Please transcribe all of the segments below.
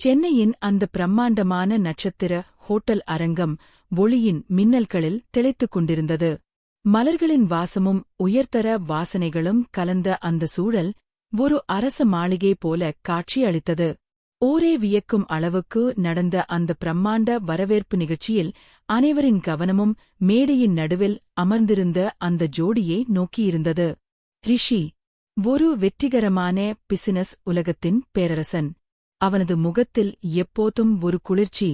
சென்னையின் அந்த பிரம்மாண்டமான நட்சத்திர ஹோட்டல் அரங்கம் ஒளியின் மின்னல்களில் திளைத்துக் கொண்டிருந்தது. மலர்களின் வாசமும் உயர்தர வாசனைகளும் கலந்த அந்த சூழல் ஒரு அரச மாளிகை போல காட்சியளித்தது. ஓரே வியக்கும் அளவுக்கு நடந்த அந்த பிரம்மாண்ட வரவேற்பு நிகழ்ச்சியில் அனைவரின் கவனமும் மேடையின் நடுவில் அமர்ந்திருந்த அந்த ஜோடியை நோக்கியிருந்தது. ரிஷி, ஒரு வெற்றிகரமான பிசினஸ் உலகத்தின் பேரரசன். அவனது முகத்தில் எப்போதும் ஒரு குளிர்ச்சி,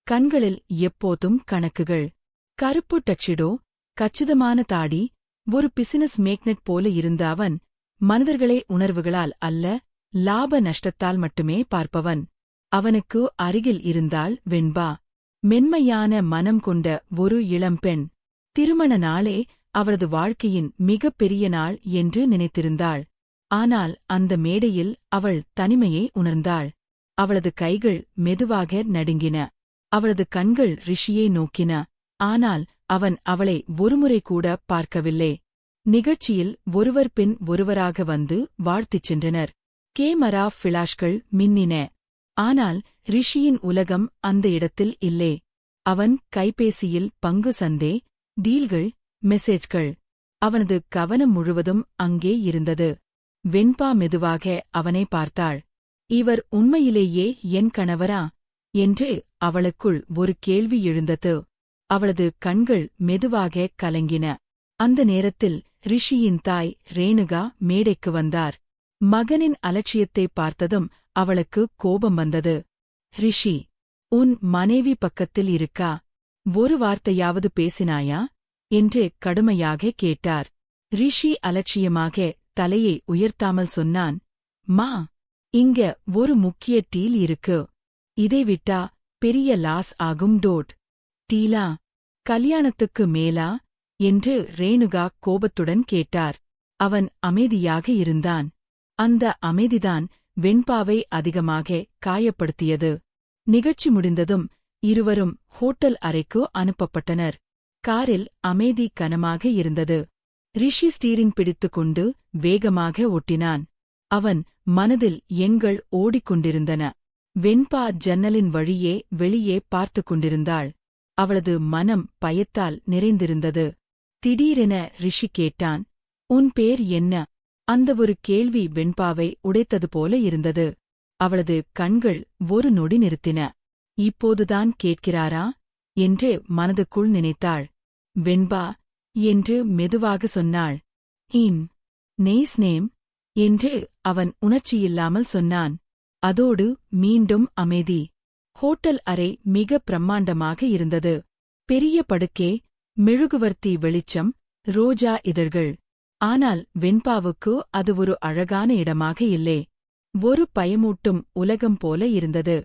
கண்களில் எப்போதும் கணக்குகள். கருப்பு டக்ஷிடோ, கச்சிதமான தாடி, ஒரு பிசினஸ் மேக்னெட் போல இருந்த அவன் மனிதர்களை உணர்வுகளால் அல்ல, லாப நஷ்டத்தால் மட்டுமே பார்ப்பவன். அவனுக்கு அருகில் இருந்தாள் வெண்பா, மென்மையான மனம் கொண்ட ஒரு இளம்பெண். திருமண நாளே அவளது வாழ்க்கையின் மிகப் பெரிய நாள் என்று நினைத்திருந்தாள். ஆனால் அந்த மேடையில் அவள் தனிமையை உணர்ந்தாள். அவளது கைகள் மெதுவாக நடுங்கின. அவளது கண்கள் ரிஷியை நோக்கின. ஆனால் அவன் அவளை ஒருமுறை கூட பார்க்கவில்லை. நிகழ்ச்சியில் ஒருவர் பின் ஒருவராக வந்து வாழ்த்திச் சென்றனர். கேமரா ஃபிளாஷ்கள் மின்னின. ஆனால் ரிஷியின் உலகம் அந்த இடத்தில் இல்லை. அவன் கைபேசியில் பங்கு சந்தை, டீல்கள், மெசேஜ்கள். அவனது கவனம் முழுவதும் அங்கே இருந்தது. வெண்பா மெதுவாக அவனை பார்த்தாள். இவர் உண்மையிலேயே என் கணவரா என்று அவளுக்குள் ஒரு கேள்வி எழுந்தது. அவளது கண்கள் மெதுவாக கலங்கின. அந்த நேரத்தில் ரிஷியின் தாய் ரேணுகா மேடைக்கு வந்தார். மகனின் அலட்சியத்தை பார்த்ததும் அவளுக்கு கோபம் வந்தது. ரிஷி, உன் மனைவி பக்கத்தில் இருக்கா? ஒரு வார்த்தையாவது பேசினாயா என்று கடுமையாக கேட்டார். ரிஷி அலட்சியமாக தலையை உயர்த்தாமல் சொன்னான், மா, இங்க ஒரு முக்கிய டீல் இருக்கு. இதை விட்டா பெரிய லாஸ் ஆகும். டீலா? கல்யாணத்துக்கு மேலா என்று ரேணுகா கோபத்துடன் கேட்டார். அவன் அமைதியாக இருந்தான். அந்த அமைதிதான் வெண்பாவை அதிகமாக காயப்படுத்தியது. நிகழ்ச்சி முடிந்ததும் இருவரும் ஹோட்டல் அறைக்கு அனுப்பப்பட்டனர். காரில் அமைதி கனமாக இருந்தது. ரிஷி ஸ்டீரிங் பிடித்துக்கொண்டு வேகமாக ஓட்டினான். அவன் மனதில் எண்கள் ஓடிக்கொண்டிருந்தன. வெண்பா ஜன்னலின் வழியே வெளியே பார்த்துக் கொண்டிருந்தாள். அவளது மனம் பயத்தால் நிறைந்திருந்தது. திடீரென ரிஷி கேட்டான், உன் பேர் என்ன? அந்த ஒரு கேள்வி வெண்பாவை உடைத்தது போல இருந்தது. அவளது கண்கள் ஒரு நொடி நிறுத்தின. இப்போதுதான் கேட்கிறாரா என்று மனதுக்குள் நினைத்தாள். வெண்பா என்று மெதுவாக சொன்னாள். நெய்ஸ் நேம் என்று அவன் உணர்ச்சியில்லாமல் சொன்னான். அதோடு மீண்டும் அமைதி. ஹோட்டல் அறை மிக பிரம்மாண்டமாக இருந்தது. பெரிய படுக்கை, மெழுகுவர்த்தி வெளிச்சம், ரோஜா இதழ்கள். ஆனால் வெண்பாவுக்கு அது ஒரு அழகான இடமாக இல்லை. ஒரு பயமூட்டும் உலகம் போல இருந்தது.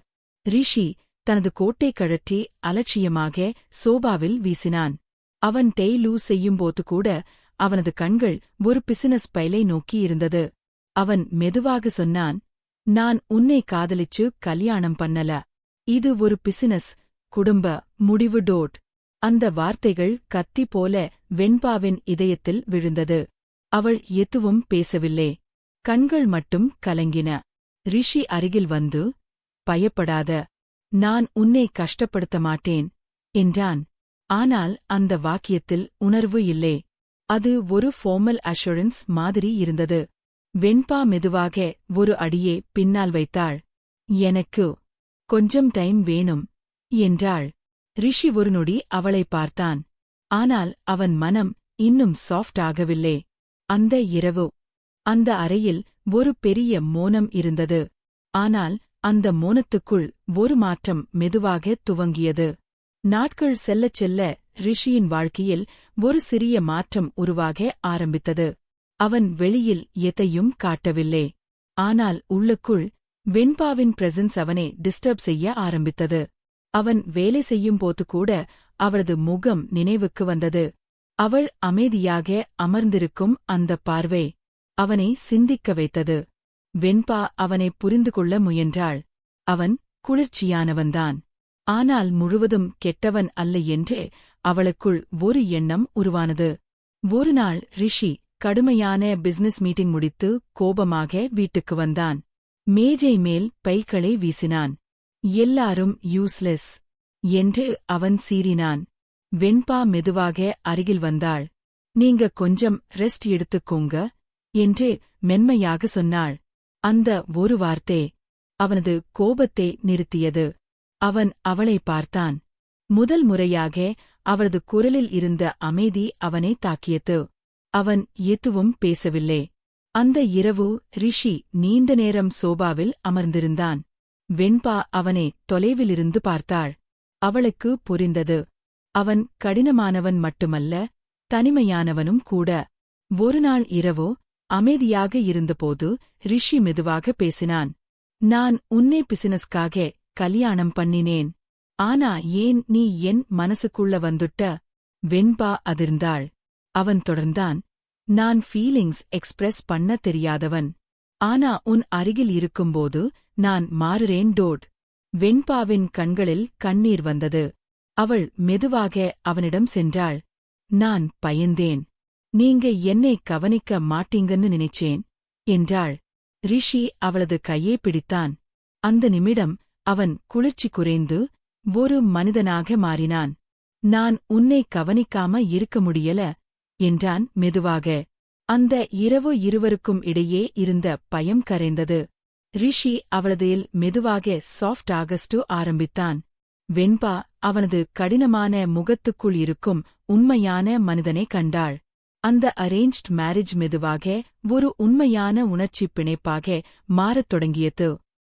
ரிஷி தனது கோட்டை கழற்றி அலட்சியமாக சோபாவில் வீசினான். அவன் டெய்லூ செய்யும்போது கூட அவனது கண்கள் ஒரு பிசினஸ் பைலை நோக்கியிருந்தது. அவன் மெதுவாக சொன்னான், நான் உன்னை காதலிச்சு கல்யாணம் பண்ணல. இது ஒரு பிசினஸ், குடும்ப முடிவு. அந்த வார்த்தைகள் கத்தி போல வெண்பாவின் இதயத்தில் விழுந்தது. அவள் எதுவும் பேசவில்லை. கண்கள் மட்டும் கலங்கின. ரிஷி அருகில் வந்து, பயப்படாத, நான் உன்னை கஷ்டப்படுத்த மாட்டேன் என்றான். ஆனால் அந்த வாக்கியத்தில் உணர்வு இல்லை. அது ஒரு ஃபார்மல் அஷூரன்ஸ் மாதிரி இருந்தது. வெண்பா மெதுவாக ஒரு அடியே பின்னால் வைத்தாள். எனக்கு கொஞ்சம் டைம் வேணும் என்றாள். ரிஷி ஒரு நொடி அவளை பார்த்தான். ஆனால் அவன் மனம் இன்னும் சாஃப்ட் ஆகவில்லை. அந்த இரவு அந்த அறையில் ஒரு பெரிய மோனம் இருந்தது. ஆனால் அந்த மோனத்துக்குள் ஒரு மாற்றம் மெதுவாக துவங்கியது. நாட்கள் செல்லச் செல்ல ரிஷியின் வாழ்க்கையில் ஒரு சிறிய மாற்றம் உருவாக ஆரம்பித்தது. அவன் வெளியில் எதையும் காட்டவில்லை. ஆனால் உள்ளுக்குள் வெண்பாவின் பிரசன்ஸ் அவனை டிஸ்டர்ப் செய்ய ஆரம்பித்தது. அவன் வேலை செய்யும்போது கூட அவளது முகம் நினைவுக்கு வந்தது. அவள் அமைதியாக அமர்ந்திருக்கும் அந்த பார்வை அவனை சிந்திக்க வைத்தது. வெண்பா அவனை புரிந்து கொள்ள முயன்றாள். அவன் குளிர்ச்சியானவன்தான். ஆனால் முழுவதும் கெட்டவன் அல்ல என்று அவளுக்குள் ஒரு எண்ணம் உருவானது. ஒரு நாள் ரிஷி கடுமையான பிசினஸ் மீட்டிங் முடித்து கோபமாக வீட்டுக்கு வந்தான். மேஜை மேல் பைல்களை வீசினான். எல்லாரும் யூஸ்லெஸ் என்று அவன் சீறினான். வெண்பா மெதுவாக அருகில் வந்தாள். நீங்க கொஞ்சம் ரெஸ்ட் எடுத்துக்கோங்க என்று மென்மையாக சொன்னாள். அந்த ஒரு வார்த்தை அவனது கோபத்தை நிறுத்தியது. அவன் அவளை பார்த்தான். முதல் முறையாக அவளது குரலில் இருந்த அமைதி அவனை தாக்கியது. அவன் எதுவும் பேசவில்லை. அந்த இரவு ரிஷி நீண்ட நேரம் சோபாவில் அமர்ந்திருந்தான். வெண்பா அவனை தொலைவிலிருந்து பார்த்தாள். அவளுக்கு புரிந்தது. அவன் கடினமானவன் மட்டுமல்ல, தனிமையானவனும் கூட. ஒருநாள் இரவோ அமைதியாக இருந்தபோது ரிஷி மெதுவாக பேசினான். நான் உன்னை பிசினஸ்காக கல்யாணம் பண்ணினேன். ஆனா ஏன் நீ என் மனசுக்குள்ள வந்துட்ட? வெண்பா அதிர்ந்தாள். அவன் தொடர்ந்தான். நான் ஃபீலிங்ஸ் எக்ஸ்பிரஸ் பண்ண தெரியாதவன். ஆனா உன் அருகில் இருக்கும்போது நான் மாறுறேன் டோட். வெண்பாவின் கண்களில் கண்ணீர் வந்தது. அவள் மெதுவாக அவனிடம் சென்றாள். நான் பயந்தேன். நீங்க என்னை கவனிக்க மாட்டீங்கன்னு நினைச்சேன் என்றாள். ரிஷி அவளது கையை பிடித்தான். அந்த நிமிடம் அவன் குளிர்ச்சி குறைந்து ஒரு மனிதனாக மாறினான். நான் உன்னை கவனிக்காம இருக்க முடியல என்றான் மெதுவாக. அந்த இரவு இருவருக்கும் இடையே இருந்த பயம் கரைந்தது. ரிஷி அவளதில் மெதுவாக சாஃப்ட் ஆகஸ்டு ஆரம்பித்தான். வெண்பா அவனது கடினமான முகத்துக்குள் இருக்கும் உண்மையான மனிதனை கண்டாள். அந்த அரேஞ்ச்ட் மேரேஜ் மெதுவாக ஒரு உண்மையான உணர்ச்சிப் பிணைப்பாக மாறத் தொடங்கியது.